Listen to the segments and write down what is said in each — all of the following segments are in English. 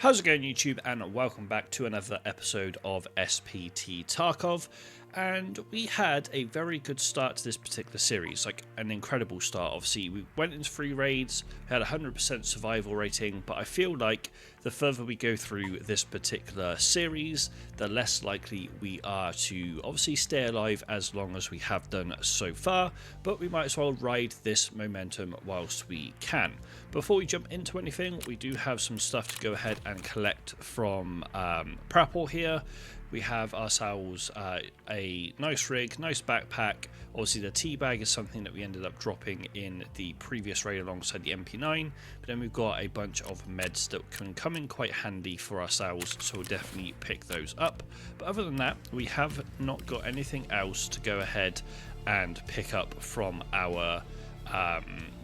How's it going, YouTube, and welcome back to another episode of SPT Tarkov. And we had a very good start to this particular series, like an incredible start. Obviously, we went into 3 raids, had a 100% survival rating, but I feel like the further we go through this particular series, the less likely we are to obviously stay alive as long as we have done so far, but we might as well ride this momentum whilst we can. Before we jump into anything, we do have some stuff to go ahead and collect from Prapor here. We have ourselves a nice rig, nice backpack. Obviously the tea bag is something that we ended up dropping in the previous raid alongside the MP9, but then we've got a bunch of meds that can come in quite handy for ourselves, so we'll definitely pick those up. But other than that, we have not got anything else to go ahead and pick up from our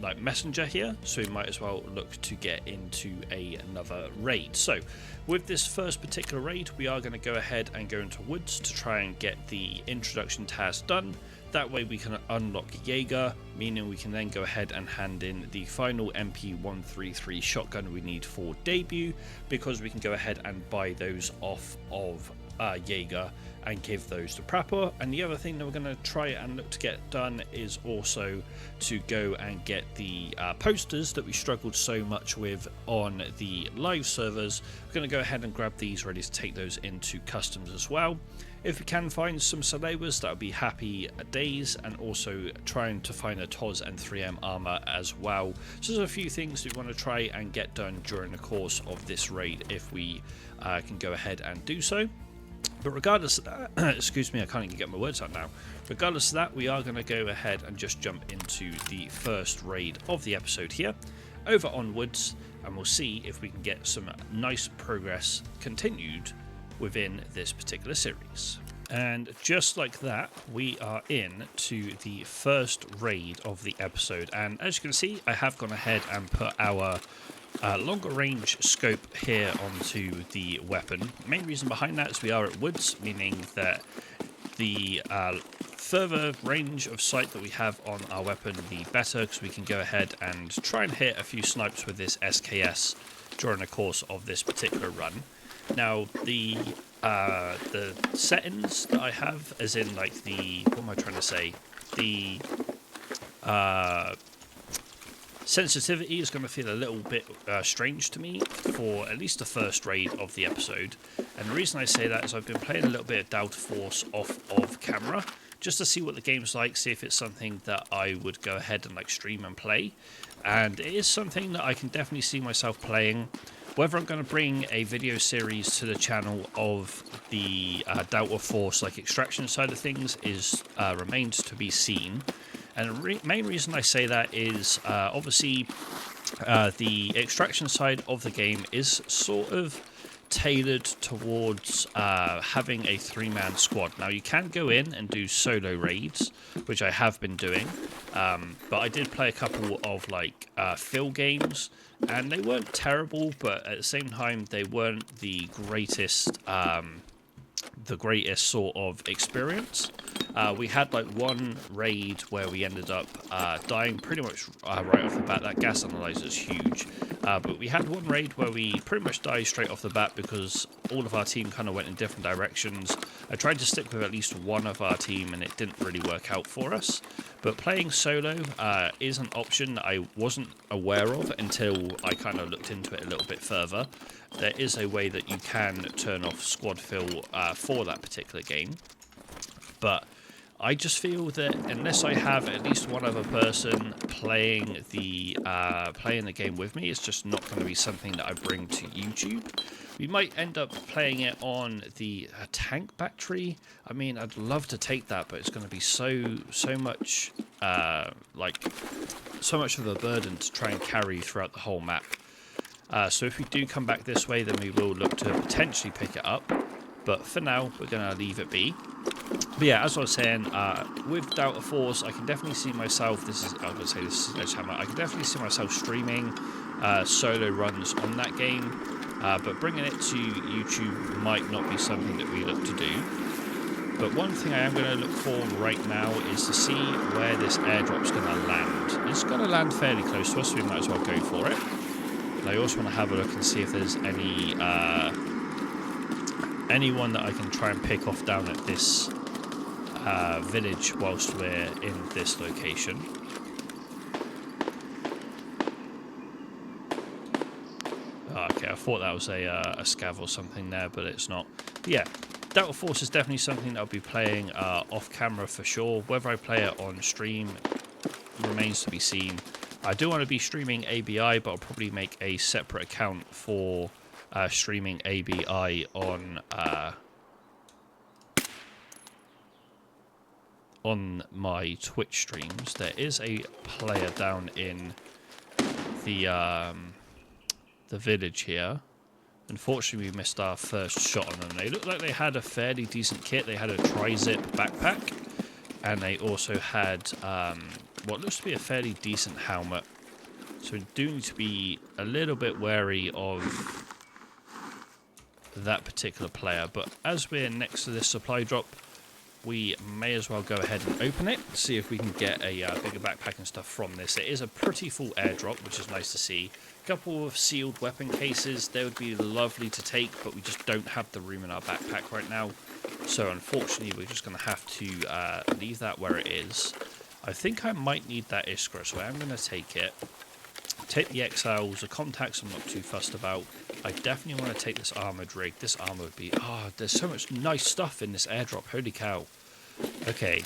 like messenger here, so we might as well look to get into another raid. So with this first particular raid, we are going to go ahead and go into woods to try and get the introduction task done. That way we can unlock Jaeger, meaning we can then go ahead and hand in the final MP133 shotgun we need for debut, because we can go ahead and buy those off of Jaeger and give those to Prapor. And the other thing that we're going to try and look to get done is also to go and get the posters that we struggled so much with on the live servers. We're going to go ahead and grab these, ready to take those into customs as well. If we can find some Salewers, that would be happy days, and also trying to find a TOS and 3M armor as well. So there's a few things we want to try and get done during the course of this raid if we can go ahead and do so. But regardless of that, excuse me, I can't even get my words out now. Regardless of that, we are going to go ahead and just jump into the first raid of the episode here, over onwards, and we'll see if we can get some nice progress continued within this particular series. And just like that, we are in to the first raid of the episode. And as you can see, I have gone ahead and put our longer range scope here onto the weapon. The main reason behind that is we are at woods, meaning that the further range of sight that we have on our weapon, the better, because we can go ahead and try and hit a few snipes with this SKS during the course of this particular run. Now, the settings that I have, as in like the, what am I trying to say, the sensitivity is going to feel a little bit strange to me for at least the first raid of the episode. And the reason I say that is I've been playing a little bit of Delta Force off of camera, just to see what the game's like, see if it's something that I would go ahead and like stream and play. And it is something that I can definitely see myself playing. Whether I'm going to bring a video series to the channel of the Delta Force like extraction side of things is remains to be seen. And the main reason I say that is obviously the extraction side of the game is sort of tailored towards having a 3-man squad. Now you can go in and do solo raids, which I have been doing, but I did play a couple of like fill games, and they weren't terrible, but at the same time they weren't the greatest sort of experience. We had like one raid where we ended up dying pretty much right off the bat. That gas analyzer is huge, but we had one raid where we pretty much died straight off the bat because all of our team kind of went in different directions. I tried to stick with at least one of our team and it didn't really work out for us. But playing solo is an option that I wasn't aware of until I kind of looked into it a little bit further. There is a way that you can turn off squad fill for that particular game, but I just feel that unless I have at least one other person playing the game with me, it's just not going to be something that I bring to YouTube. We might end up playing it on the tank battery. I mean, I'd love to take that, but it's going to be so much of a burden to try and carry throughout the whole map. So if we do come back this way, then we will look to potentially pick it up. But for now, we're going to leave it be. But yeah, as I was saying, with Delta Force, I can definitely see myself, I can definitely see myself streaming solo runs on that game. But bringing it to YouTube might not be something that we look to do. But one thing I am going to look for right now is to see where this airdrop's going to land. It's going to land fairly close to us, so we might as well go for it. I also want to have a look and see if there's anyone that I can try and pick off down at this village whilst we're in this location. Oh, okay, I thought that was a scav or something there, but it's not. But yeah, Delta Force is definitely something that I'll be playing off camera for sure. Whether I play it on stream remains to be seen. I do want to be streaming ABI, but I'll probably make a separate account for streaming ABI on my Twitch streams. There is a player down in the village here. Unfortunately, we missed our first shot on them. They looked like they had a fairly decent kit. They had a tri-zip backpack, and they also had what looks to be a fairly decent helmet. So we do need to be a little bit wary of that particular player. But as we're next to this supply drop, we may as well go ahead and open it, see if we can get a bigger backpack and stuff from this. It is a pretty full airdrop, which is nice to see. A couple of sealed weapon cases, they would be lovely to take, but we just don't have the room in our backpack right now. So unfortunately, we're just going to have to leave that where it is. I think I might need that Iskra, so I'm going to take it. Take the XLs, the contacts I'm not too fussed about. I definitely want to take this armoured rig. This armour would be... Oh, there's so much nice stuff in this airdrop. Holy cow. Okay.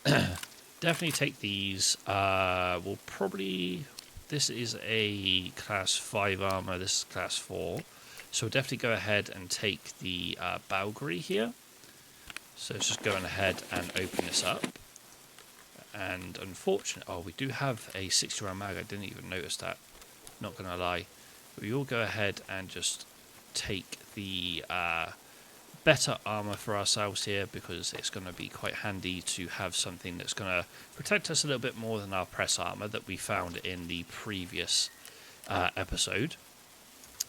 Definitely take these. We'll probably... This is a class 5 armour. This is class 4. So we'll definitely go ahead and take the Balgary here. So it's just going ahead and open this up. And unfortunately... Oh, we do have a 60 round mag. I didn't even notice that. Not going to lie. We will go ahead and just take the better armor for ourselves here, because it's going to be quite handy to have something that's going to protect us a little bit more than our press armor that we found in the previous episode.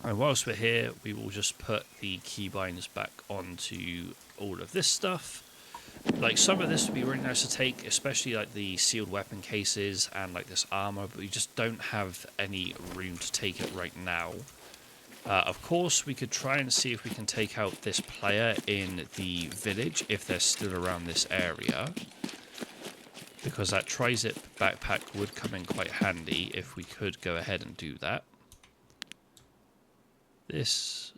And whilst we're here, we will just put the keybinds back onto all of this stuff. Like, some of this would be really nice to take, especially like the sealed weapon cases and like this armor, but we just don't have any room to take it right now. Of course, we could try and see if we can take out this player in the village if they're still around this area, because that tri-zip backpack would come in quite handy if we could go ahead and do that. This...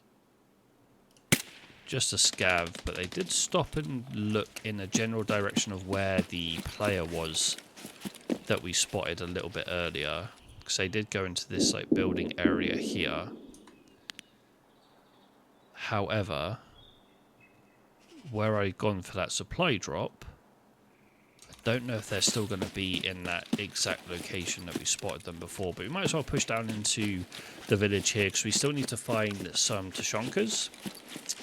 just a scav, but they did stop and look in the general direction of where the player was that we spotted a little bit earlier, because they did go into this like building area here. However, where I'd gone for that supply drop, I don't know if they're still going to be in that exact location that we spotted them before, but we might as well push down into the village here, because we still need to find some Tushonkas.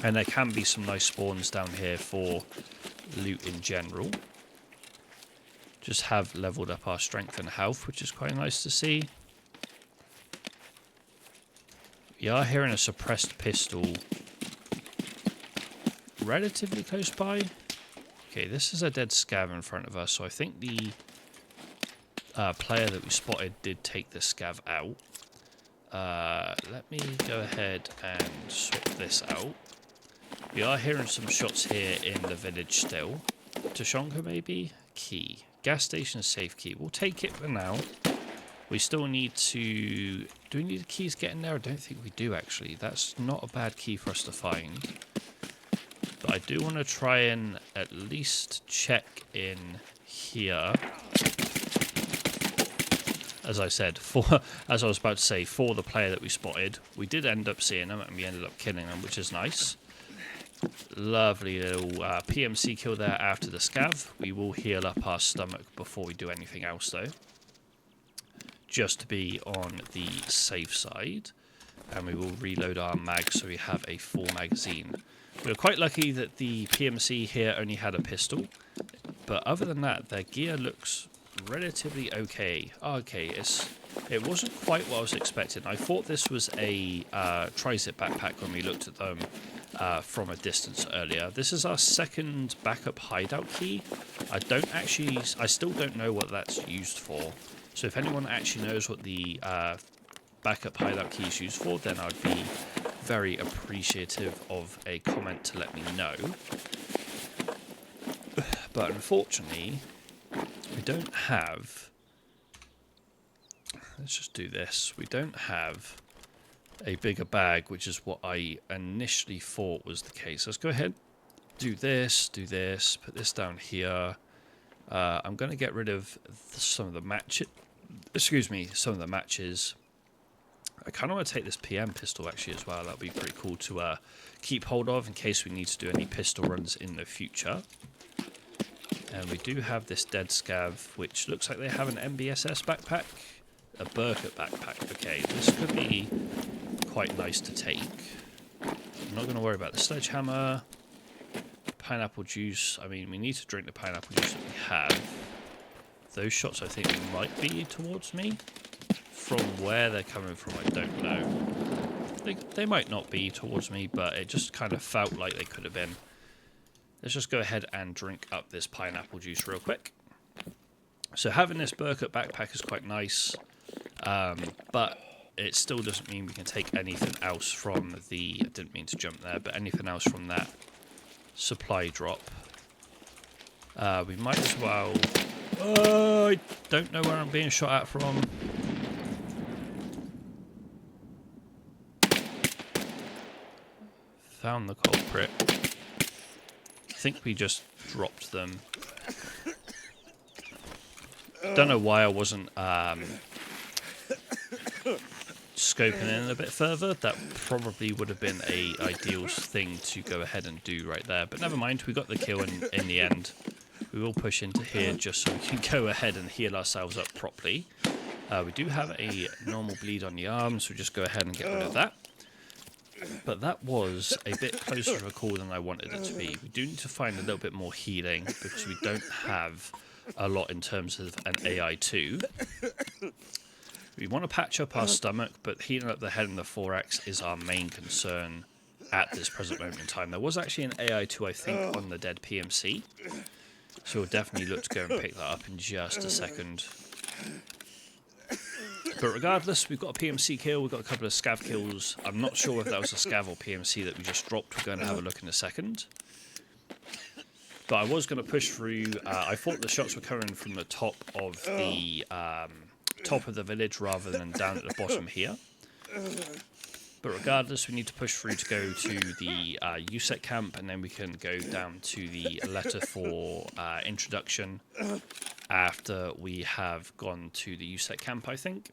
And there can be some nice spawns down here for loot in general. Just have leveled up our strength and health, which is quite nice to see. We are hearing a suppressed pistol relatively close by. Okay, this is a dead scav in front of us, so I think the player that we spotted did take the scav out. Let me go ahead and swap this out. We are hearing some shots here in the village still. Tushonka maybe? Key. Gas station safe key. We'll take it for now. We still need to... Do we need the keys getting there? I don't think we do, actually. That's not a bad key for us to find. But I do want to try and at least check in here. As I said, as I was about to say, for the player that we spotted, we did end up seeing them and we ended up killing them, which is nice. Lovely little PMC kill there after the scav. We will heal up our stomach before we do anything else, though, just to be on the safe side. And we will reload our mag so we have a full magazine. We were quite lucky that the PMC here only had a pistol, but other than that, their gear looks relatively okay. Okay, it wasn't quite what I was expecting. I thought this was a tri-zip backpack when we looked at them from a distance earlier. This is our second backup hideout key. I still don't know what that's used for. So if anyone actually knows what the backup hideout keys used for, then I'd be very appreciative of a comment to let me know. But unfortunately, we don't have... Let's just do this. We don't have a bigger bag, which is what I initially thought was the case. Let's go ahead, do this, put this down here. I'm going to get rid of some of the matches. Some of the matches. I kind of want to take this PM pistol actually as well. That'll be pretty cool to keep hold of in case we need to do any pistol runs in the future. And we do have this dead scav, which looks like they have an MBSS backpack. A Burkett backpack. Okay, this could be quite nice to take. I'm not going to worry about the sledgehammer. Pineapple juice. I mean, we need to drink the pineapple juice that we have. Those shots, I think, might be towards me. From where they're coming from, I don't know. They might not be towards me, but it just kind of felt like they could have been. Let's just go ahead and drink up this pineapple juice real quick. So having this Burkett backpack is quite nice, but it still doesn't mean we can take anything else from the... I didn't mean to jump there, but anything else from that supply drop. We might as well... I don't know where I'm being shot at from. Found the culprit. I think we just dropped them. Don't know why I wasn't scoping in a bit further. That probably would have been a ideal thing to go ahead and do right there. But never mind, we got the kill in the end. We will push into here just so we can go ahead and heal ourselves up properly. We do have a normal bleed on the arm, so just go ahead and get rid of that. But that was a bit closer to a call than I wanted it to be. We do need to find a little bit more healing because we don't have a lot in terms of an AI2. We want to patch up our stomach, but healing up the head and the thorax is our main concern at this present moment in time. There was actually an AI2, I think, on the dead PMC. So we'll definitely look to go and pick that up in just a second. But regardless, we've got a PMC kill, we've got a couple of scav kills. I'm not sure if that was a scav or PMC that we just dropped. We're going to have a look in a second. But I was going to push through. I thought the shots were coming from the top of the village rather than down at the bottom here. But regardless, we need to push through to go to the USEC camp, and then we can go down to the letter for introduction after we have gone to the USEC camp, I think.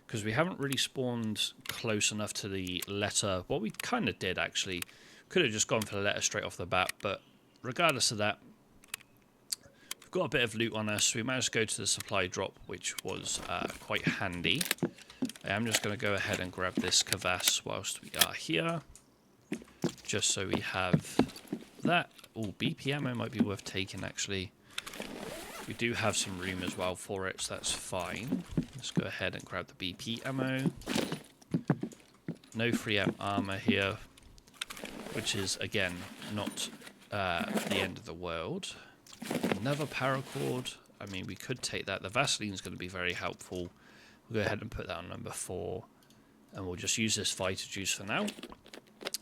Because we haven't really spawned close enough to the letter. Well, we kind of did, actually. Could have just gone for the letter straight off the bat, but regardless of that, we've got a bit of loot on us. We managed to go to the supply drop, which was quite handy. I am just going to go ahead and grab this crevasse whilst we are here, just so we have that. Oh, BP ammo might be worth taking, actually. We do have some room as well for it, so that's fine. Let's go ahead and grab the BP ammo. No 3M armor here, which is, again, not the end of the world. Another paracord. I mean, we could take that. The Vaseline's going to be very helpful. We'll go ahead and put that on number 4, and we'll just use this Vita Juice for now.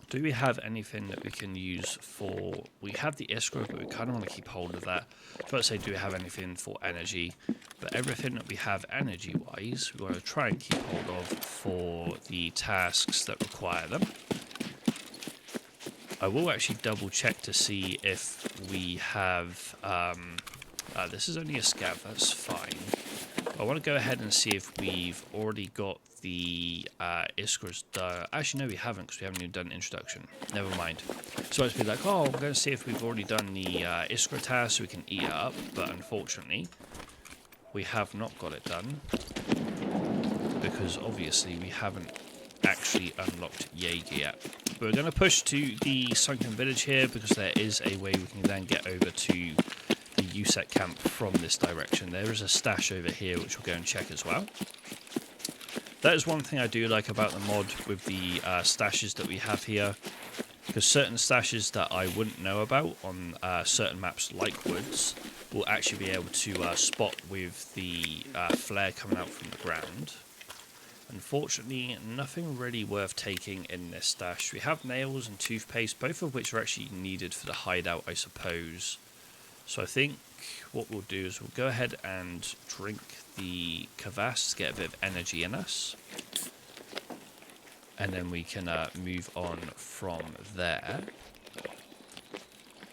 Do we have anything that we can use for... We have the Iskra, but we kind of want to keep hold of that. I was about to say, do we have anything for energy? But everything that we have energy-wise, we want to try and keep hold of for the tasks that require them. I will actually double-check to see if we have... this is only a scav, that's fine. I want to go ahead and see if we've already got the Iskras done. Actually, no, we haven't, because we haven't even done an introduction. Never mind. So I was be like, oh, I'm going to see if we've already done the Iskra task so we can eat it up. But unfortunately, we have not got it done. Because obviously we haven't actually unlocked Jaeger yet. But we're going to push to the Sunken Village here, because there is a way we can then get over to the USEC camp from this direction. There is a stash over here, which we'll go and check as well. That is one thing I do like about the mod with the stashes that we have here, because certain stashes that I wouldn't know about on certain maps like Woods will actually be able to spot with the flare coming out from the ground. Unfortunately, nothing really worth taking in this stash. We have nails and toothpaste, both of which are actually needed for the hideout, I suppose. So I think what we'll do is we'll go ahead and drink the kvass to get a bit of energy in us. And then we can move on from there.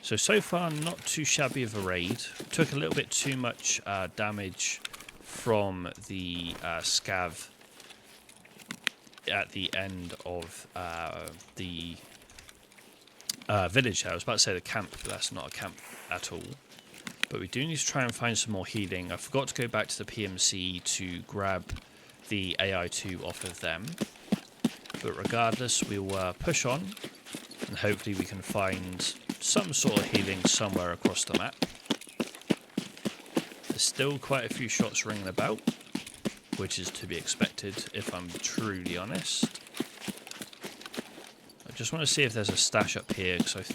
So far, not too shabby of a raid. Took a little bit too much damage from the scav at the end of the village. I was about to say the camp, but that's not a camp at all. But we do need to try and find some more healing. I forgot to go back to the PMC to grab the AI2 off of them. But regardless, we'll push on, and hopefully we can find some sort of healing somewhere across the map. There's still quite a few shots ringing about, which is to be expected, if I'm truly honest. I just want to see if there's a stash up here, because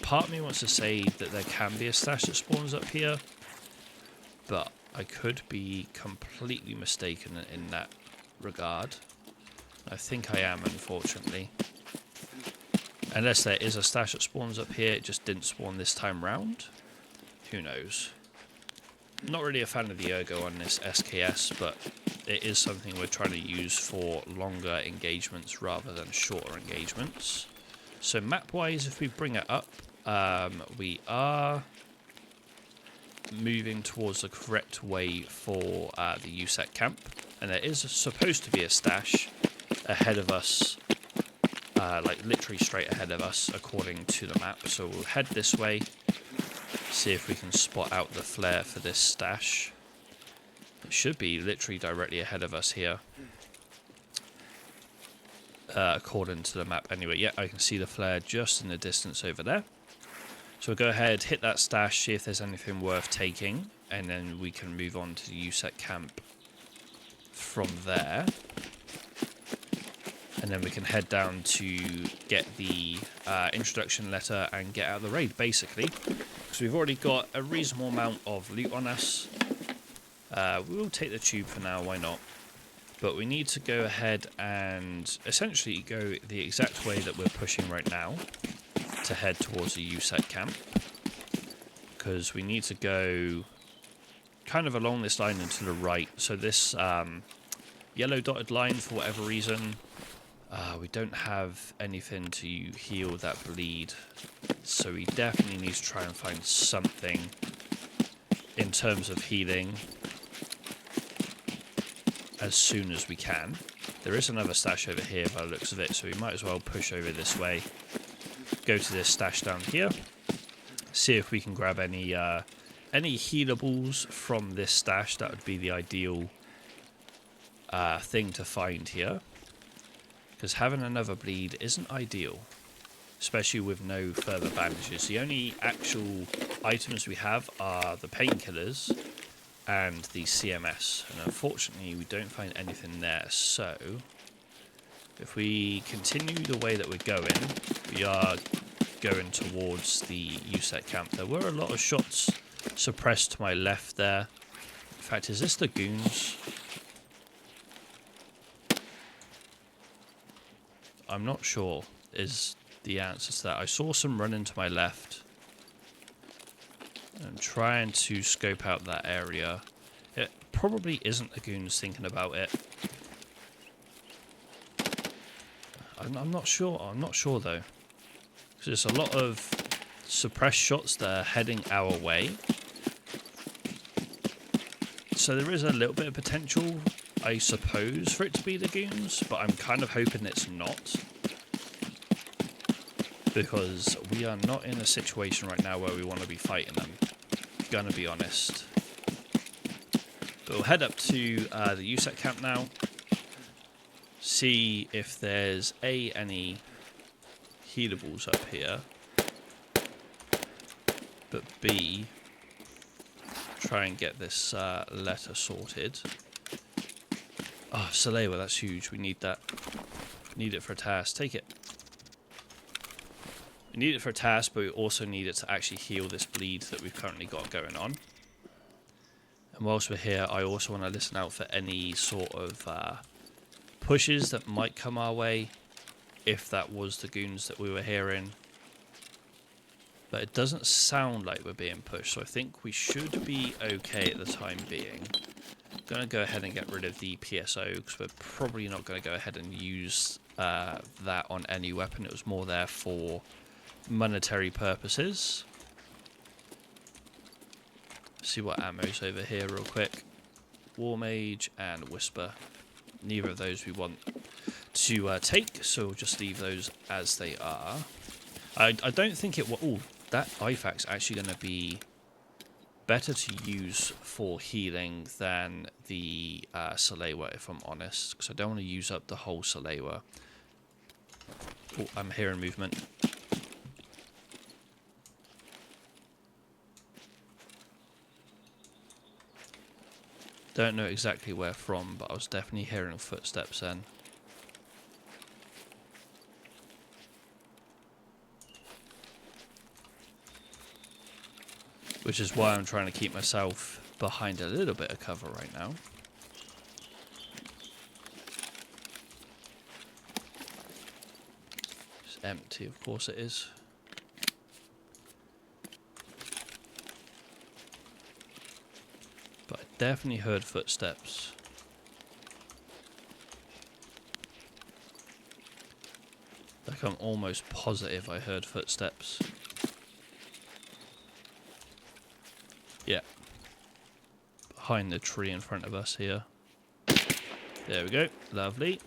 part of me wants to say that there can be a stash that spawns up here, but I could be completely mistaken in that regard. I think I am, unfortunately. Unless there is a stash that spawns up here, it just didn't spawn this time round. Who knows? Not really a fan of the ergo on this SKS, but it is something we're trying to use for longer engagements rather than shorter engagements. So map-wise, if we bring it up, we are moving towards the correct way for the USEC camp. And there is supposed to be a stash ahead of us, like literally straight ahead of us according to the map. So we'll head this way, see if we can spot out the flare for this stash. It should be literally directly ahead of us here, according to the map. Anyway, yeah, I can see the flare just in the distance over there. So we'll go ahead, hit that stash, see if there's anything worth taking, and then we can move on to the USEC camp from there. And then we can head down to get the introduction letter and get out of the raid, basically. So we've already got a reasonable amount of loot on us. We will take the tube for now, why not? But we need to go ahead and essentially go the exact way that we're pushing right now to head towards the USEC camp. Because we need to go kind of along this line and to the right. So this yellow dotted line, for whatever reason, we don't have anything to heal that bleed. So we definitely need to try and find something in terms of healing as soon as we can. There is another stash over here by the looks of it, so we might as well push over this way, go to this stash down here, see if we can grab any healables from this stash. That would be the ideal thing to find here, because having another bleed isn't ideal, especially with no further bandages. The only actual items we have are the painkillers and the CMS, and unfortunately we don't find anything there. So if we continue the way that we're going, we are going towards the USEC camp. There were a lot of shots suppressed to my left there. In fact, is this the goons? I'm not sure is the answer to that. I saw some running to my left. I'm trying to scope out that area. It probably isn't the goons thinking about it. I'm not sure. I'm not sure though. There's a lot of suppressed shots that are heading our way. So there is a little bit of potential, I suppose, for it to be the goons, but I'm kind of hoping it's not. Because we are not in a situation right now where we want to be fighting them. Gonna be honest. But we'll head up to the USEC camp now. See if there's any healables up here. But B, try and get this letter sorted. Oh, Salewa, that's huge. We need that. Need it for a task. Take it. We need it for a task, but we also need it to actually heal this bleed that we've currently got going on. And whilst we're here, I also want to listen out for any sort of pushes that might come our way if that was the goons that we were hearing. But it doesn't sound like we're being pushed, so I think we should be okay at the time being. I'm going to go ahead and get rid of the PSO, because we're probably not going to go ahead and use that on any weapon. It was more there for monetary purposes. See what ammo's over here real quick. War Mage and Whisper. Neither of those we want to take, so we'll just leave those as they are. I don't think it will... Oh, that IFAK's actually going to be better to use for healing than the Salewa, if I'm honest, because I don't want to use up the whole Salewa. Oh, I'm hearing movement. Don't know exactly where from, but I was definitely hearing footsteps then. Which is why I'm trying to keep myself behind a little bit of cover right now. It's empty, of course it is. But I definitely heard footsteps. Like, I'm almost positive I heard footsteps. Yeah. Behind the tree in front of us here. There we go. Lovely.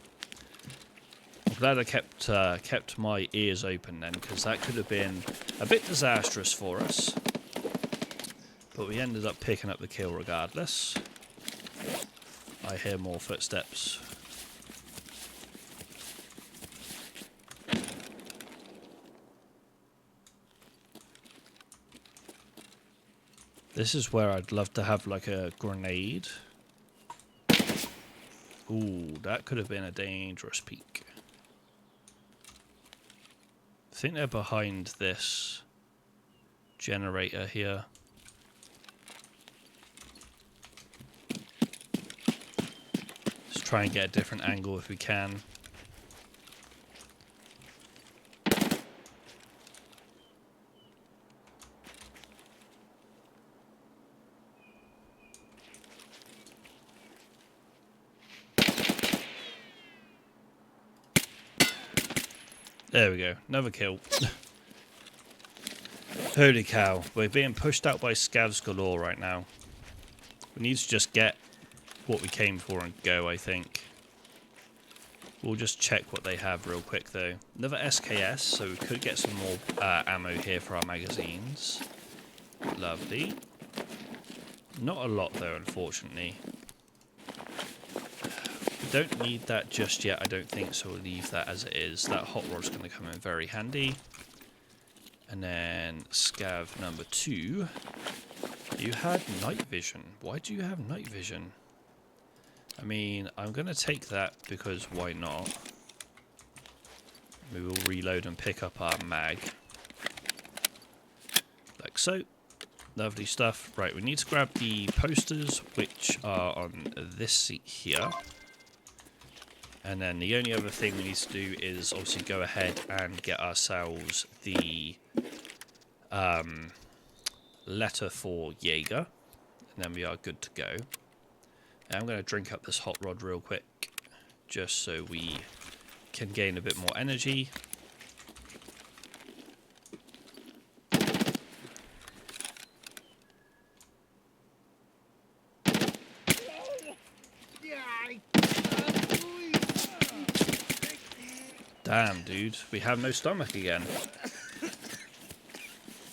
I'm glad I kept my ears open then, because that could have been a bit disastrous for us. But we ended up picking up the kill regardless. I hear more footsteps. This is where I'd love to have like a grenade. Ooh, that could have been a dangerous peek. I think they're behind this generator here. Let's try and get a different angle if we can. There we go, another kill. Holy cow, we're being pushed out by scavs galore right now. We need to just get what we came for and go, I think. We'll just check what they have real quick though. Another SKS, so we could get some more ammo here for our magazines. Lovely. Not a lot though, unfortunately. Don't need that just yet, I don't think, so we'll leave that as it is. That hot rod's going to come in very handy. And then scav number 2. You had night vision. Why do you have night vision? I mean, I'm going to take that because why not? We will reload and pick up our mag. Like so. Lovely stuff. Right, we need to grab the posters, which are on this seat here. And then the only other thing we need to do is obviously go ahead and get ourselves the letter for Jaeger. And then we are good to go. And I'm going to drink up this hot rod real quick, just so we can gain a bit more energy. Damn, dude, we have no stomach again.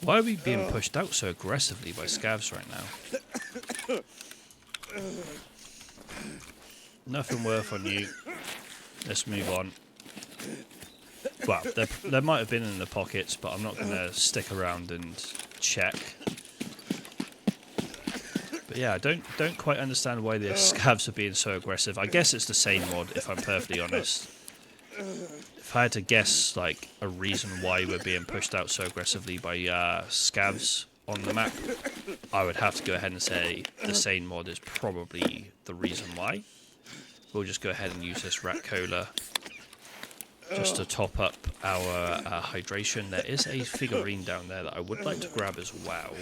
Why are we being pushed out so aggressively by scavs right now? Nothing worth on you. Let's move on. Well, there might have been in the pockets, but I'm not going to stick around and check. But yeah, I don't quite understand why the scavs are being so aggressive. I guess it's the same mod, if I'm perfectly honest. If I had to guess, like, a reason why we're being pushed out so aggressively by scavs on the map, I would have to go ahead and say the same mod is probably the reason why. we'll just go ahead and use this rat cola just to top up our hydration. There is a figurine down there that I would like to grab as well.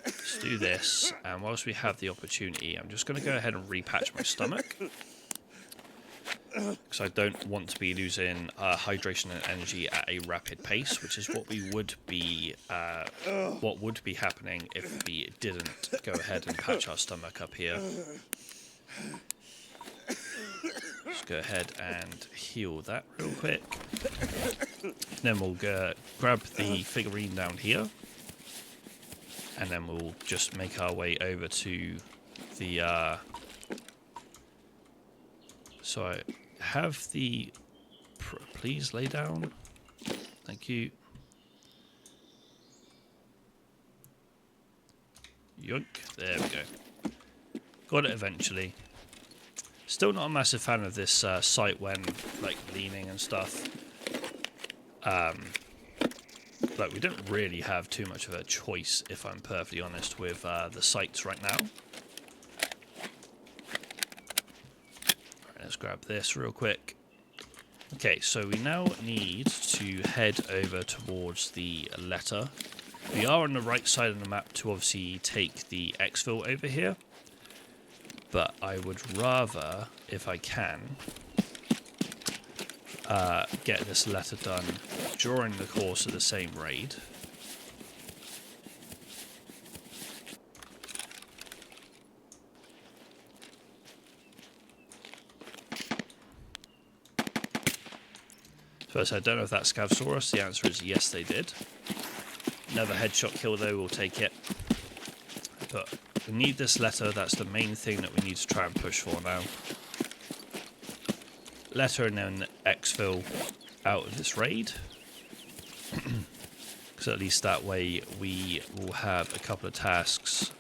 Let's do this, and whilst we have the opportunity, I'm just going to go ahead and repatch my stomach, because I don't want to be losing hydration and energy at a rapid pace, which is what would be happening if we didn't go ahead and patch our stomach up here. Just go ahead and heal that real quick. Then we'll grab the figurine down here, and then we'll just make our way over to the... So I have the... Please lay down. Thank you. Yoink. There we go. Got it eventually. Still not a massive fan of this sight when like leaning and stuff. Like, we don't really have too much of a choice, if I'm perfectly honest, with the sights right now. Alright, let's grab this real quick. Okay, so we now need to head over towards the letter. We are on the right side of the map to obviously take the exfil over here. But I would rather, if I can, get this letter done during the course of the same raid. So I don't know if that scav saw us. The answer is yes, they did. Another headshot kill though, we'll take it. But we need this letter, that's the main thing that we need to try and push for now. Letter and then exfil out of this raid. Because at least that way we will have a couple of tasks.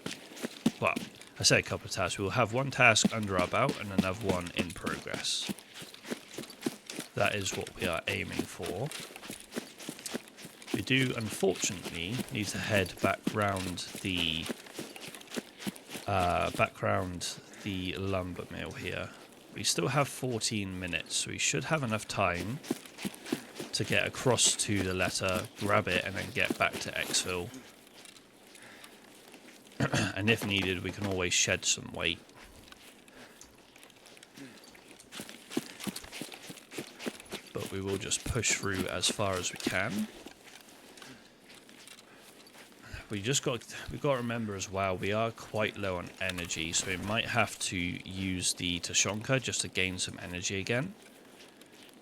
Well, I say a couple of tasks. We will have one task under our belt and another one in progress. That is what we are aiming for. We do, unfortunately, need to head back round the lumber mill here. We still have 14 minutes, so we should have enough time to get across to the letter, grab it, and then get back to exfil. And if needed, we can always shed some weight. But we will just push through as far as we can. We've got to remember as well, we are quite low on energy, so we might have to use the Tushonka just to gain some energy again.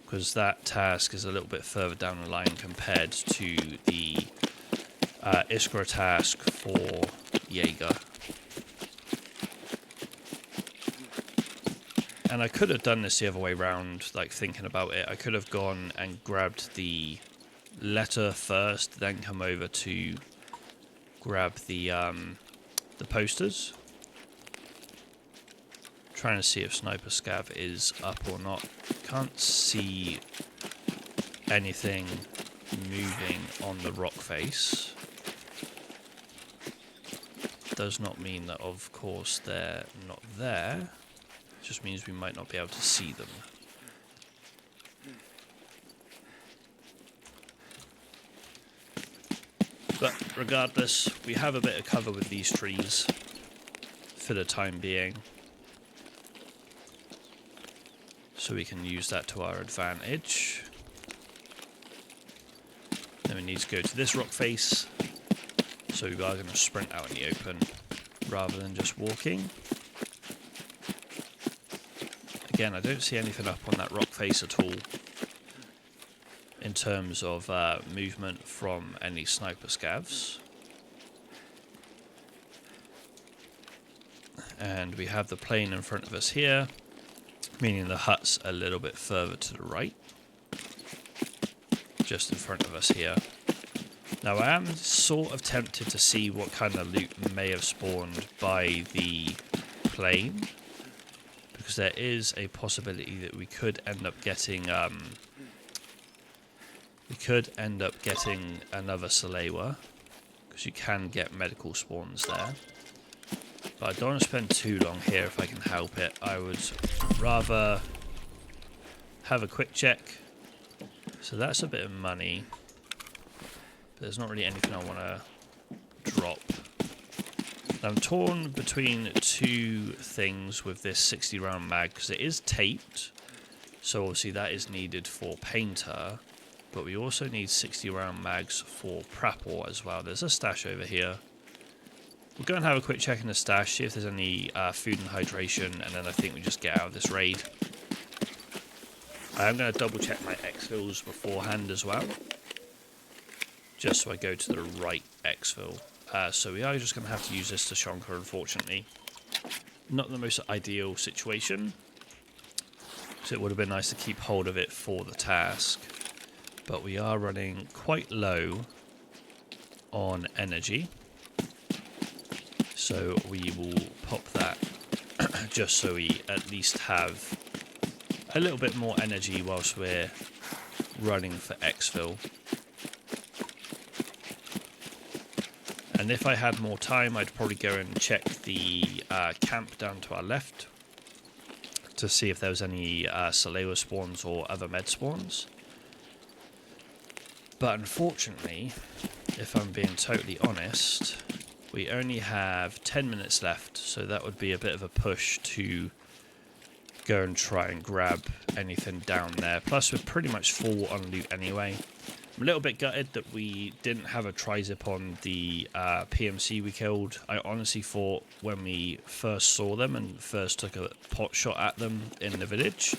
Because that task is a little bit further down the line compared to the Iskra task for Jaeger. And I could have done this the other way around, like thinking about it. I could have gone and grabbed the letter first, then come over to grab the posters. Trying to see if Sniper Scav is up or not. Can't see anything moving on the rock face. Does not mean that, of course, they're not there. It just means we might not be able to see them. But regardless, we have a bit of cover with these trees for the time being. So we can use that to our advantage. Then we need to go to this rock face. So we are going to sprint out in the open rather than just walking. Again, I don't see anything up on that rock face at all in terms of movement from any sniper scavs. And we have the plane in front of us here, meaning the hut's a little bit further to the right, just in front of us here. Now I am sort of tempted to see what kind of loot may have spawned by the plane, because there is a possibility that we could end up getting another Salewa, because you can get medical spawns there. But I don't want to spend too long here if I can help it. I would rather have a quick check. So that's a bit of money. But there's not really anything I want to drop. I'm torn between two things with this 60 round mag, because it is taped. So obviously that is needed for painter. But we also need 60 round mags for Prapor as well. There's a stash over here. We'll go and have a quick check in the stash, see if there's any food and hydration, and then I think we just get out of this raid. I am going to double check my exfils beforehand as well, just so I go to the right exfil. So we are just going to have to use this to shonker, unfortunately. Not the most ideal situation, so it would have been nice to keep hold of it for the task. But we are running quite low on energy. So we will pop that just so we at least have a little bit more energy whilst we're running for exfil. And if I had more time, I'd probably go and check the camp down to our left to see if there was any Salewa spawns or other med spawns. But unfortunately, if I'm being totally honest, we only have 10 minutes left, so that would be a bit of a push to go and try and grab anything down there. Plus, we're pretty much full on loot anyway. I'm a little bit gutted that we didn't have a tri-zip on the PMC we killed. I honestly thought when we first saw them and first took a pot shot at them in the village,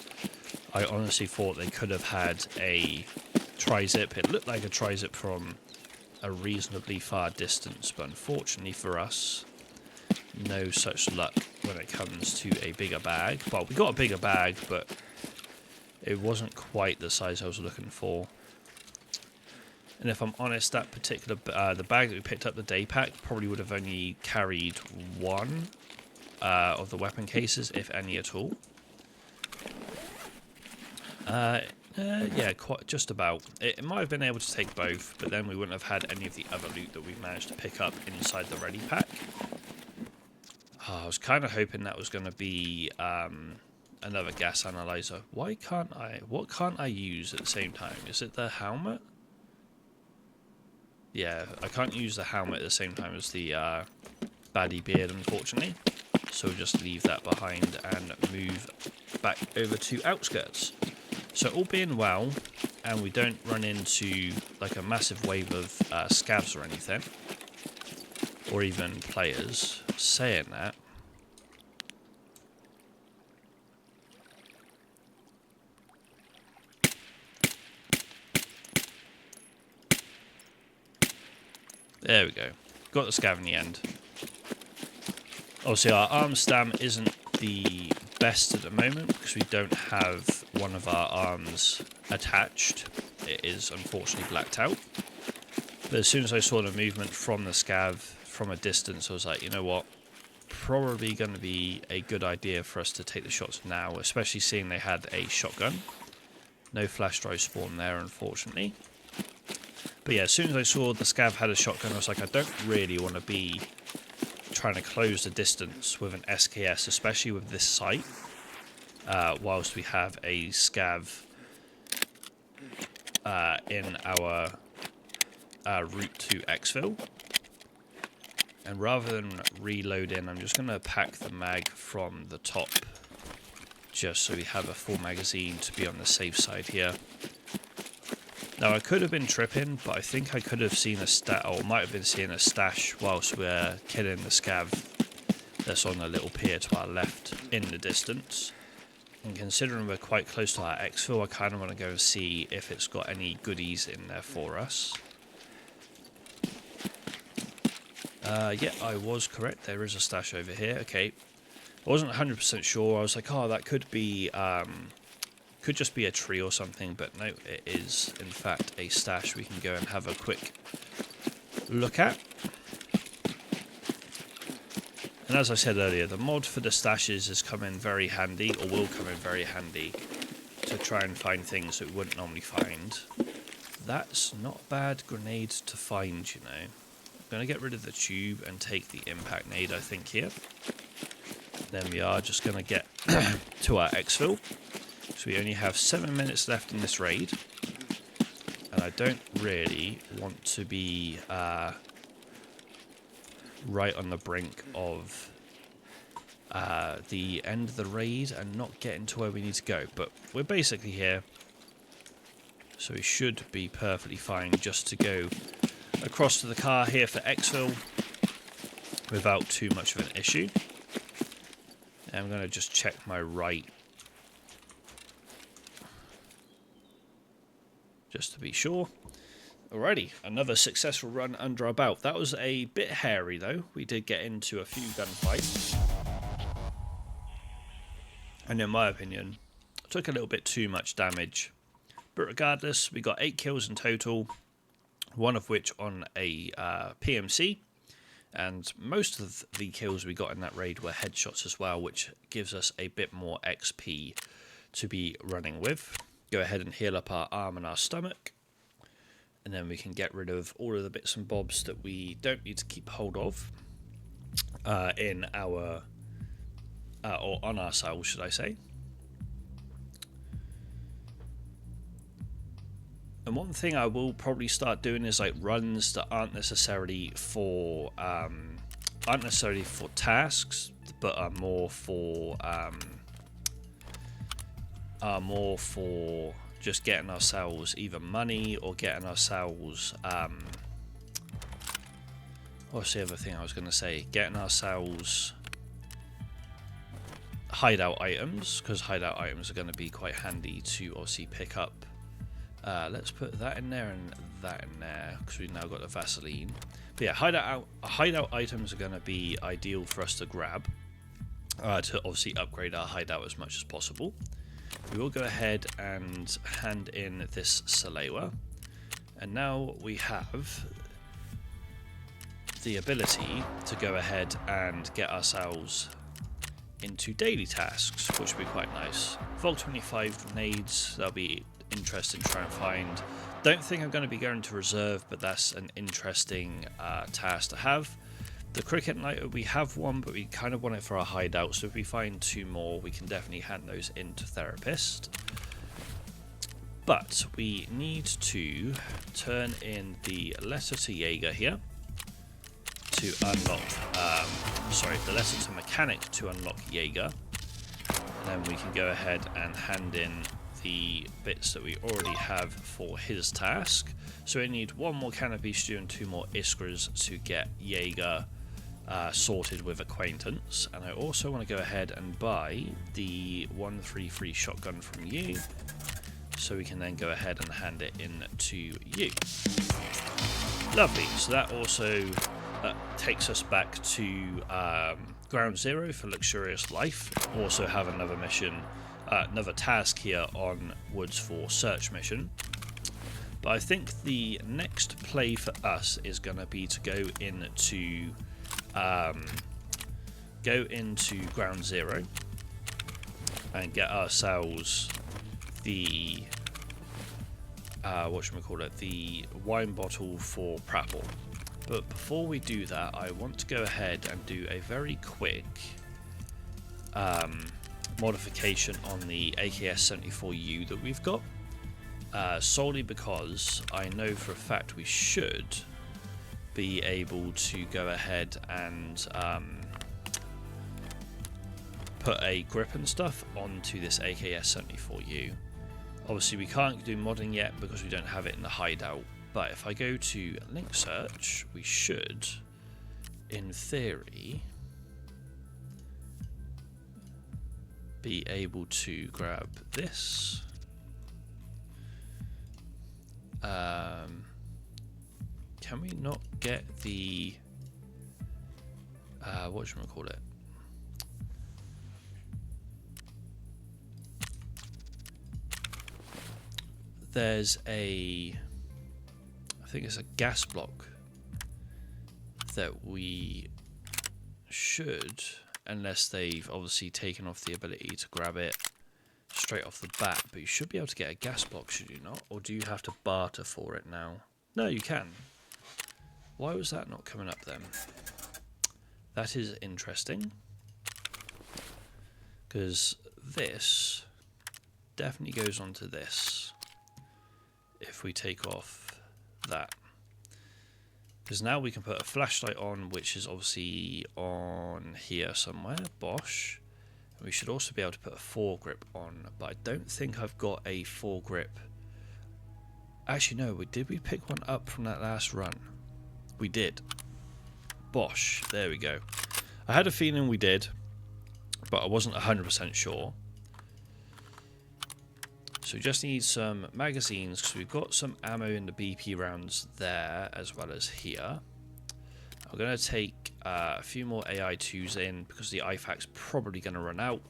I honestly thought they could have had a tri-zip. It looked like a tri-zip from a reasonably far distance, but unfortunately for us, no such luck when it comes to a bigger bag. Well, we got a bigger bag, but it wasn't quite the size I was looking for. And if I'm honest, that particular the bag that we picked up, the day pack, probably would have only carried one of the weapon cases, if any at all. Yeah, quite just about. It might have been able to take both, but then we wouldn't have had any of the other loot that we managed to pick up inside the ready pack. I was kind of hoping that was going to be another gas analyzer. Why can't I? What can't I use at the same time? Is it the helmet? Yeah, I can't use the helmet at the same time as the baddie beard, unfortunately. So we'll just leave that behind and move back over to outskirts. So all being well, and we don't run into like a massive wave of scavs or anything, or even players, saying that, there we go, got the scav in the end. Obviously our arm stam isn't the best at the moment because we don't have one of our arms attached. It is unfortunately blacked out. But as soon as I saw the movement from the scav from a distance, I was like, you know what, probably going to be a good idea for us to take the shots now, especially seeing they had a shotgun. No flash drive spawn there, unfortunately. But yeah, as soon as I saw the scav had a shotgun, I was like, I don't really want to be trying to close the distance with an SKS, especially with this site, whilst we have a scav in our route to exfil. And rather than reloading, I'm just going to pack the mag from the top, just so we have a full magazine to be on the safe side here. Now, I could have been tripping, but I think I could have seen a or might have been seeing a stash whilst we're killing the scav that's on the little pier to our left in the distance. And considering we're quite close to our exfil, I kind of want to go and see if it's got any goodies in there for us. Yeah, I was correct. There is a stash over here. Okay. I wasn't 100% sure. I was like, oh, that could be... could just be a tree or something, but no, it is in fact a stash we can go and have a quick look at. And as I said earlier, the mod for the stashes has come in very handy, or will come in very handy, to try and find things that we wouldn't normally find. That's not a bad grenade to find, you know. going to get rid of the tube and take the impact nade, I think, here. Then we are just going to get to our exfil. So we only have 7 minutes left in this raid. And I don't really want to be right on the brink of the end of the raid and not getting to where we need to go. But we're basically here. So we should be perfectly fine just to go across to the car here for exfil without too much of an issue. And I'm going to just check my right just to be sure. Alrighty, another successful run under our belt. That was a bit hairy though. We did get into a few gunfights. And in my opinion, took a little bit too much damage. But regardless, we got 8 kills in total. One of which on a PMC. And most of the kills we got in that raid were headshots as well, which gives us a bit more XP to be running with. Go ahead and heal up our arm and our stomach. And then we can get rid of all of the bits and bobs that we don't need to keep hold of in our, or on ourselves, should I say. And one thing I will probably start doing is like runs that aren't necessarily for tasks, but are more for just getting ourselves either money or getting ourselves what's the other thing I was going to say? Getting ourselves hideout items, because hideout items are going to be quite handy to obviously pick up. Let's put that in there and that in there, because we've now got the Vaseline. But yeah, hideout items are going to be ideal for us to grab to obviously upgrade our hideout as much as possible. We will go ahead and hand in this Salewa, and now we have the ability to go ahead and get ourselves into daily tasks, which will be quite nice. Vol 25 grenades, that'll be interesting to try and find. Don't think I'm going to be going to reserve, but that's an interesting task to have. The cricket night, we have one, but we kind of want it for our hideout, so if we find 2 more, we can definitely hand those in to Therapist. But we need to turn in the letter to Jaeger here to unlock, the letter to Mechanic to unlock Jaeger. And then we can go ahead and hand in the bits that we already have for his task. So we need 1 more Canopy Stew and 2 more Iskras to get Jaeger sorted with Acquaintance. And I also want to go ahead and buy the 133 shotgun from you, so we can then go ahead and hand it in to you. Lovely. So that also takes us back to Ground Zero for Luxurious Life. Also have another mission, another task here on Woods for Search mission. But I think the next play for us is going to be to go into Ground Zero and get ourselves the the wine bottle for Prapple. But before we do that, I want to go ahead and do a very quick modification on the AKS-74U that we've got, solely because I know for a fact we should be able to go ahead and put a grip and stuff onto this AKS-74U. Obviously we can't do modding yet because we don't have it in the hideout, but if I go to link search, we should, in theory, be able to grab this. Can we not get the whatchamacallit? There's I think it's a gas block that we should, unless they've obviously taken off the ability to grab it straight off the bat, but you should be able to get a gas block, should you not? Or do you have to barter for it now? No, you can. Why was that not coming up then? That is interesting. Because this definitely goes onto this if we take off that. Because now we can put a flashlight on, which is obviously on here somewhere. Bosh. We should also be able to put a foregrip on, but I don't think I've got a foregrip. Actually, no. Did we pick one up from that last run? We did. Bosh. There we go. I had a feeling we did, but I wasn't 100% sure. So we just need some magazines, because we've got some ammo in the BP rounds there, as well as here. I'm going to take a few more AI2s in, because the IFAK's probably going to run out.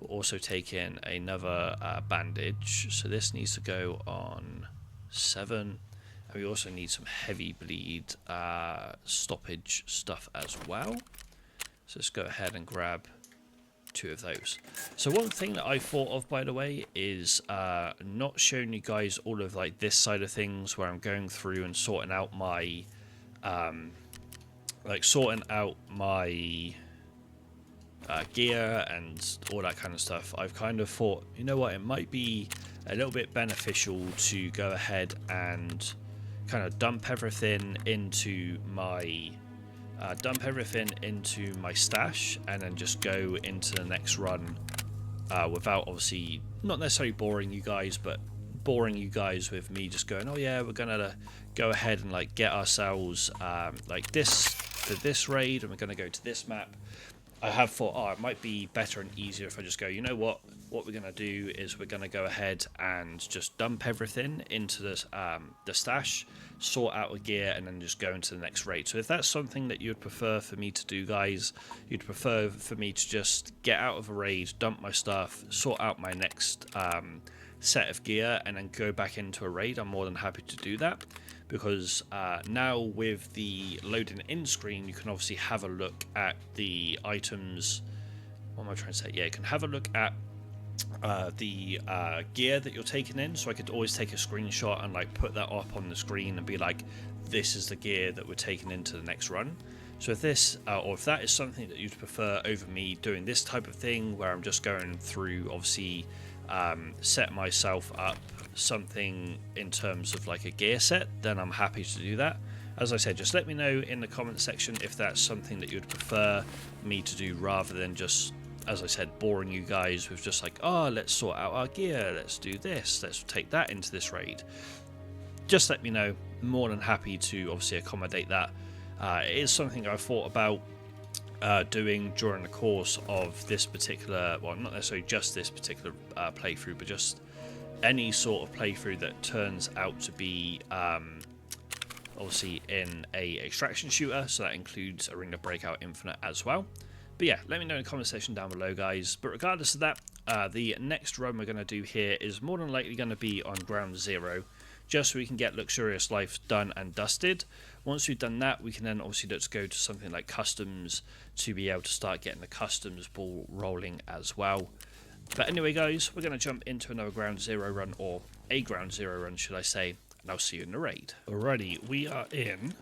We'll also take in another bandage, so this needs to go on 7. And we also need some heavy bleed stoppage stuff as well. So let's go ahead and grab 2 of those. So one thing that I thought of, by the way, is not showing you guys all of like this side of things, where I'm going through and sorting out my gear and all that kind of stuff. I've kind of thought, you know what, it might be a little bit beneficial to go ahead and kind of dump everything into my stash, and then just go into the next run without, obviously, not necessarily boring you guys, but boring you guys with me just going, oh yeah, we're gonna go ahead and like get ourselves like this for this raid, and we're gonna go to this map. I have thought, oh, it might be better and easier if I just go, you know what we're going to do is we're going to go ahead and just dump everything into the stash, sort out the gear, and then just go into the next raid. So if that's something that you'd prefer for me to do, guys, you'd prefer for me to just get out of a raid, dump my stuff, sort out my next set of gear, and then go back into a raid, I'm more than happy to do that. Because now with the loading in screen, you can obviously have a look at the items. What am I trying to say? Yeah, you can have a look at the gear that you're taking in. So I could always take a screenshot and like put that up on the screen and be like, this is the gear that we're taking into the next run. So if this, or if that is something that you'd prefer over me doing this type of thing, where I'm just going through, obviously, set myself up something in terms of like a gear set, then I'm happy to do that. As I said, just let me know in the comment section if that's something that you'd prefer me to do, rather than just, as I said, boring you guys with just like, oh, let's sort out our gear, let's do this, let's take that into this raid. Just let me know. More than happy to obviously accommodate that. It is something I've thought about doing during the course of this particular, well, not necessarily just this particular playthrough, but just any sort of playthrough that turns out to be obviously in a extraction shooter, so that includes Arena Breakout Infinite as well. But yeah, let me know in the comment section down below, guys. But regardless of that, the next run we're going to do here is more than likely going to be on Ground Zero, just so we can get Luxurious Life done and dusted. Once we've done that, we can then obviously let's go to something like Customs to be able to start getting the Customs ball rolling as well. But anyway, guys, we're going to jump into another Ground Zero run, or a Ground Zero run, should I say, and I'll see you in the raid. Alrighty, we are in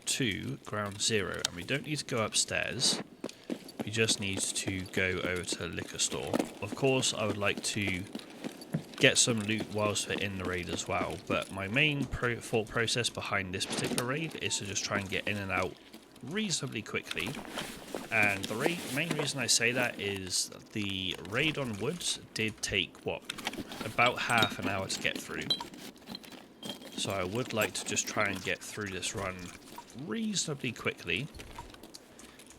to Ground Zero, and we don't need to go upstairs. We just need to go over to the liquor store. Of course, I would like to get some loot whilst we're in the raid as well, but my main thought process behind this particular raid is to just try and get in and out reasonably quickly. And the main reason I say that is the raid on Woods did take, what, about half an hour to get through. So I would like to just try and get through this run reasonably quickly.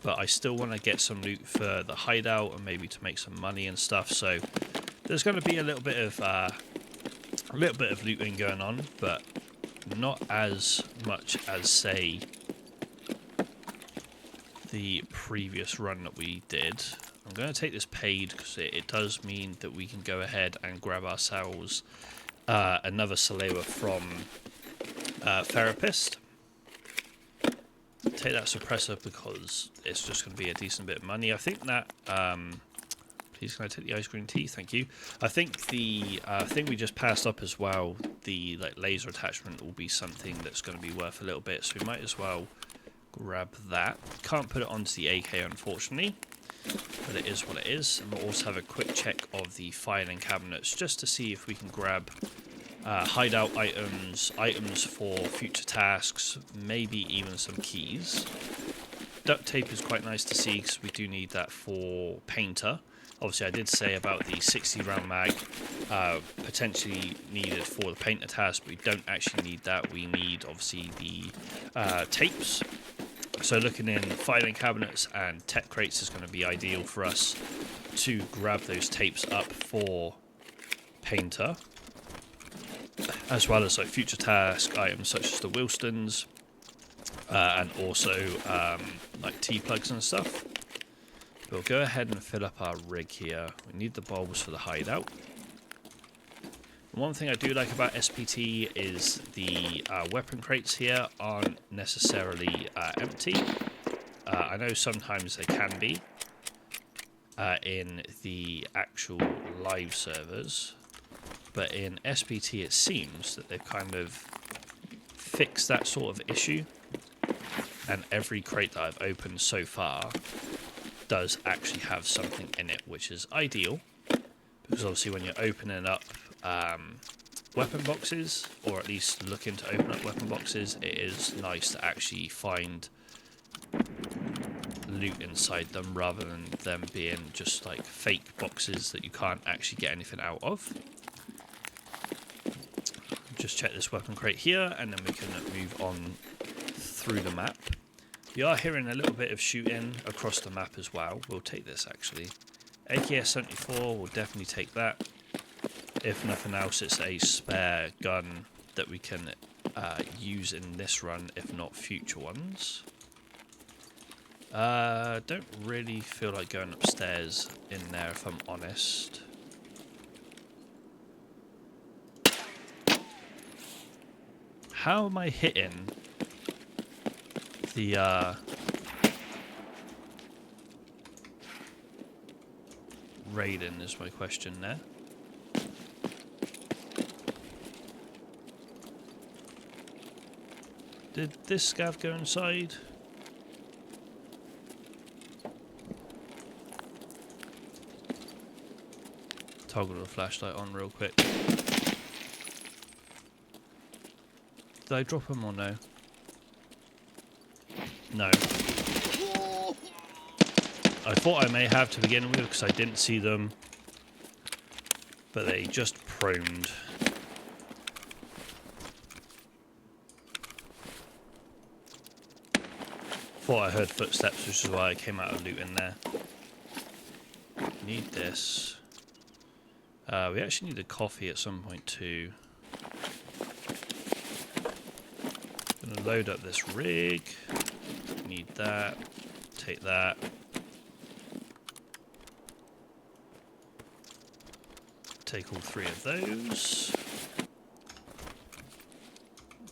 But I still want to get some loot for the hideout and maybe to make some money and stuff. So there's going to be a little bit of looting going on, but not as much as, say, the previous run that we did. I'm going to take this paid because it does mean that we can go ahead and grab ourselves another Salewa from Therapist. Take that suppressor because it's just going to be a decent bit of money. I think that Please can I take the ice cream tea? Thank you. I think the thing we just passed up as well, the laser attachment, will be something that's going to be worth a little bit, so we might as well grab that. Can't put it onto the AK unfortunately, but it is what it is. And we'll also have a quick check of the filing cabinets just to see if we can grab hideout items, items for future tasks, maybe even some keys. Duct tape is quite nice to see because we do need that for painter. Obviously I did say about the 60 round mag potentially needed for the painter task, but we don't actually need that. We need obviously the tapes. So looking in filing cabinets and tech crates is going to be ideal for us to grab those tapes up for painter, as well as like future task items such as the Wilstons and also like T-plugs and stuff. We'll go ahead and fill up our rig here. We need the bulbs for the hideout. One thing I do like about SPT is the weapon crates here aren't necessarily empty. I know sometimes they can be in the actual live servers, but in SPT it seems that they've kind of fixed that sort of issue, and every crate that I've opened so far does actually have something in it, which is ideal, because obviously when you're opening up weapon boxes, or at least looking to open up weapon boxes, it is nice to actually find loot inside them rather than them being just like fake boxes that you can't actually get anything out of. Just check this weapon crate here and then we can move on through the map. We are hearing a little bit of shooting across the map as well. We'll take this actually. AKS-74, we'll definitely take that. If nothing else, it's a spare gun that we can use in this run, if not future ones. Don't really feel like going upstairs in there, if I'm honest. How am I hitting the Raiden is my question there. Did this scav go inside? Toggle the flashlight on real quick. Did I drop him or no? No. I thought I may have to begin with because I didn't see them, but they just proned. Thought I heard footsteps, which is why I came out of loot in there. Need this. We actually need a coffee at some point too. Gonna load up this rig. Need that. Take that. Take all three of those.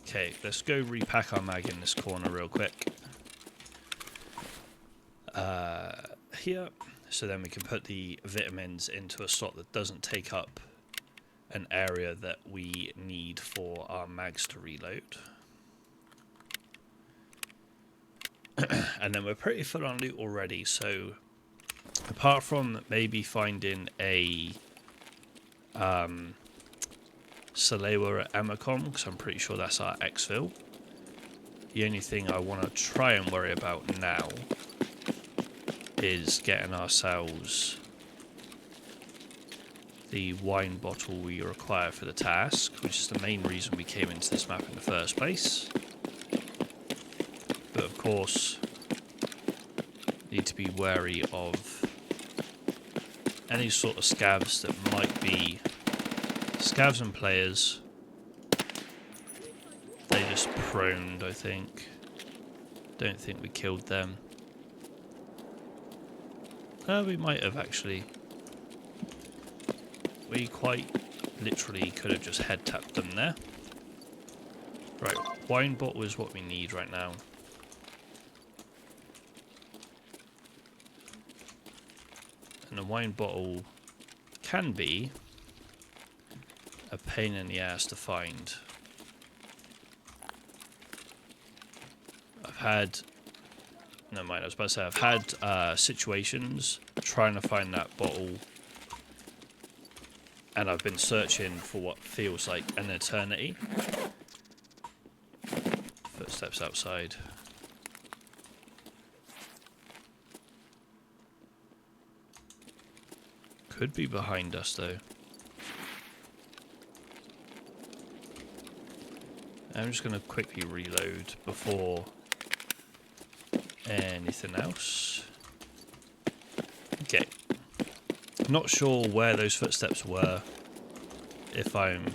Okay, let's go repack our mag in this corner real quick. Here, so then we can put the vitamins into a slot that doesn't take up an area that we need for our mags to reload. And then we're pretty full on loot already, so apart from maybe finding a Salewa at Amacom, because I'm pretty sure that's our exfil, the only thing I want to try and worry about now is getting ourselves the wine bottle we require for the task, which is the main reason we came into this map in the first place. But of course, need to be wary of any sort of scavs that might be scavs and players. They just proned, I think. Don't think we killed them. We might have actually. We quite literally could have just head tapped them there. Right, wine bottle is what we need right now. And a wine bottle can be a pain in the ass to find. Never mind, I was about to say, I've had situations trying to find that bottle, and I've been searching for what feels like an eternity. Footsteps outside. Could be behind us though. I'm just going to quickly reload before anything else. Okay. Not sure where those footsteps were, if I'm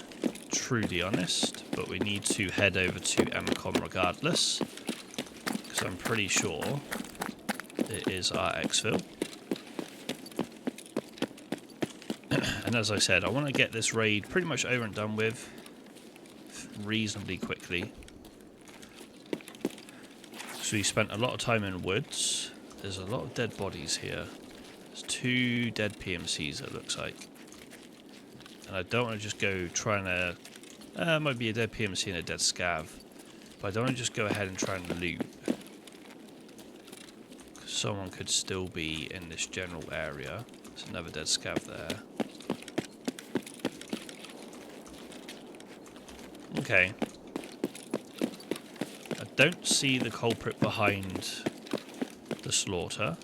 truly honest, but we need to head over to Comi-Con regardless, because I'm pretty sure it is our exfil. And as I said, I want to get this raid pretty much over and done with reasonably quickly. So we spent a lot of time in woods. There's a lot of dead bodies here. There's 2 dead PMCs, it looks like. And I don't want to just go trying to... it might be a dead PMC and a dead scav. But I don't want to just go ahead and try and loot. Because someone could still be in this general area. There's another dead scav there. Okay. I don't see the culprit behind the slaughter.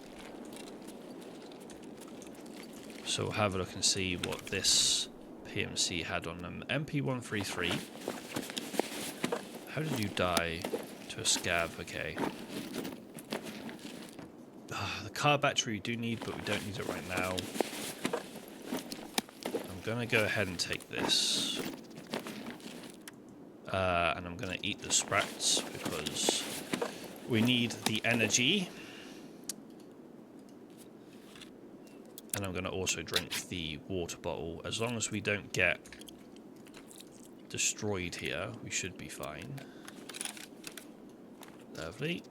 So we'll have a look and see what this PMC had on them. MP133. How did you die to a scav? Okay. The car battery we do need, but we don't need it right now. I'm going to go ahead and take this. And I'm going to eat the sprats because we need the energy. And I'm going to also drink the water bottle. As long as we don't get destroyed here, we should be fine. Lovely.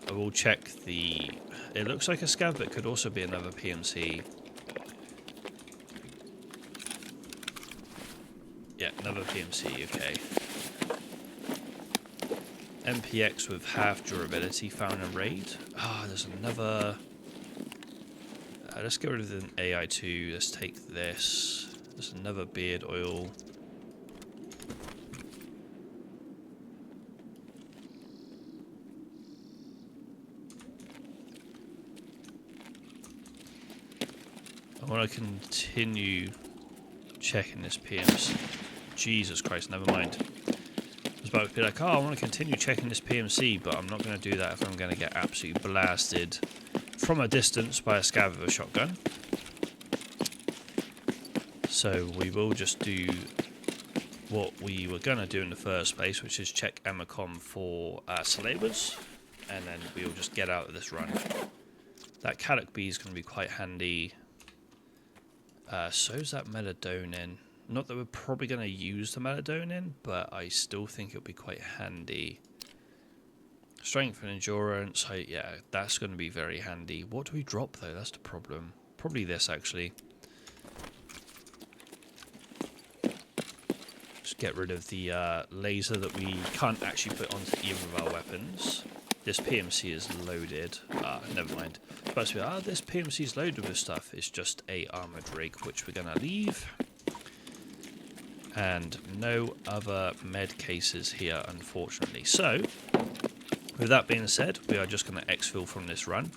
I will check the... It looks like a scav, but it could also be another PMC. Yeah, another PMC, okay. MPX with half durability found in raid. Ah, there's another... let's get rid of the AI2. Let's take this. There's another beard oil. I want to continue checking this PMC. Jesus Christ, never mind. I was about to be like, oh, I want to continue checking this PMC, but I'm not going to do that if I'm going to get absolutely blasted from a distance by a scav with a shotgun. So we will just do what we were going to do in the first place, which is check Comi-Con for Salabers, and then we'll just get out of this run. That Caddock Bee is going to be quite handy. So's that Melatonin. Not that we're probably going to use the Melatonin, but I still think it'll be quite handy. Strength and endurance, yeah, that's going to be very handy. What do we drop though? That's the problem. Probably this actually. Just get rid of the laser that we can't actually put onto either of our weapons. This PMC is loaded. Never mind. But this PMC is loaded with stuff. It's just a armored rig, which we're going to leave. And no other med cases here, unfortunately. So, with that being said, we are just going to exfil from this run.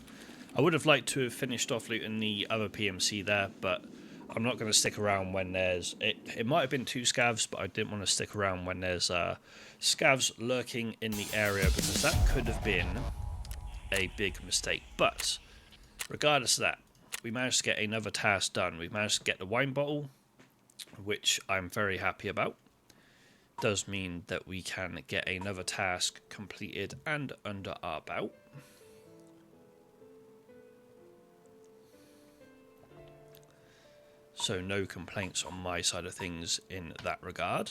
I would have liked to have finished off looting the other PMC there, but I'm not going to stick around when there's... It might have been 2 scavs, but I didn't want to stick around when there's scavs lurking in the area, because that could have been a big mistake. But, regardless of that, we managed to get another task done. We managed to get the wine bottle, which I'm very happy about. Does mean that we can get another task completed and under our belt. So no complaints on my side of things in that regard.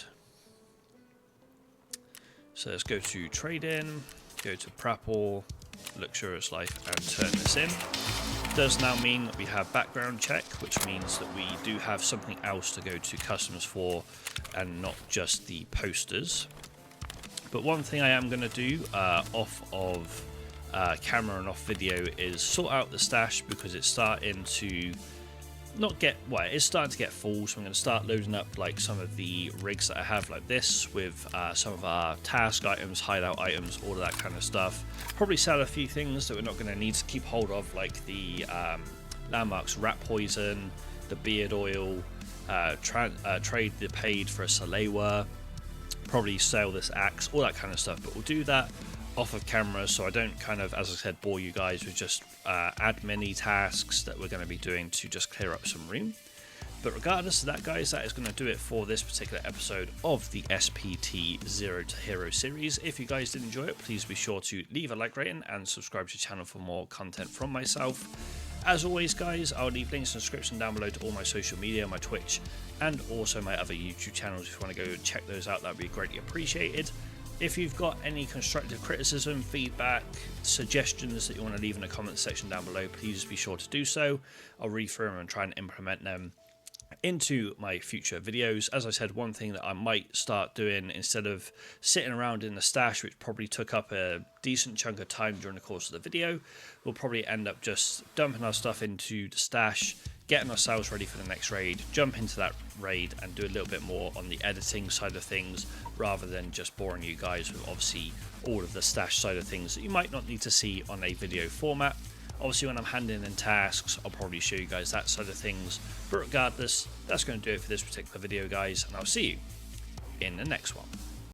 So let's go to trade in, go to Prapor, luxurious life and turn this in. Does now mean that we have background check, which means that we do have something else to go to customs for and not just the posters. But one thing I am going to do off of camera and off video is sort out the stash, because it's starting to it's starting to get full. So I'm going to start loading up like some of the rigs that I have like this with some of our task items, hideout items, all of that kind of stuff. Probably sell a few things that we're not going to need to keep hold of, like the landmarks rat poison, the beard oil, trade the paid for a Salewa, probably sell this axe, all that kind of stuff. But we'll do that off of camera, so I don't kind of, as I said, bore you guys with just admin tasks that we're going to be doing to just clear up some room. But regardless of that, guys, that is going to do it for this particular episode of the SPT Zero to Hero series. If you guys did enjoy it, please be sure to leave a like rating and subscribe to the channel for more content from myself. As always, guys, I'll leave links in the description down below to all my social media, my Twitch, and also my other YouTube channels. If you want to go check those out, that would be greatly appreciated. If you've got any constructive criticism, feedback, suggestions that you want to leave in the comments section down below, please be sure to do so. I'll read through them and try and implement them into my future videos. As I said, one thing that I might start doing, instead of sitting around in the stash, which probably took up a decent chunk of time during the course of the video, we'll probably end up just dumping our stuff into the stash, getting ourselves ready for the next raid, jump into that raid and do a little bit more on the editing side of things, rather than just boring you guys with obviously all of the stash side of things that you might not need to see on a video format. Obviously, when I'm handing in tasks, I'll probably show you guys that side of things. But regardless, that's going to do it for this particular video, guys, and I'll see you in the next one.